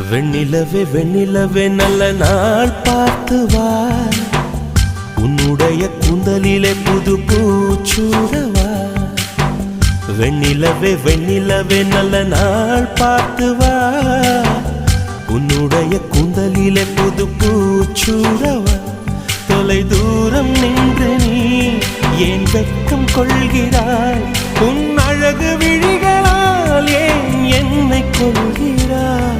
வெண்ணிலவே வெண்ணிலவே நல்ல நாள் பார்த்து வா, உன்னுடைய கூந்தலிலே புது பூச்சூடவா. வெண்ணிலவே வெண்ணிலவே நல்ல நாள் பார்த்து வா, உன்னுடைய கூந்தலிலே புது பூச்சூடவா. தொலை தூரம் நின்று நீ ஏன் வெட்கம் கொள்கிறாய், உன் அழகு விழிகளால் ஏன் என்னை கொள்கிறாய்.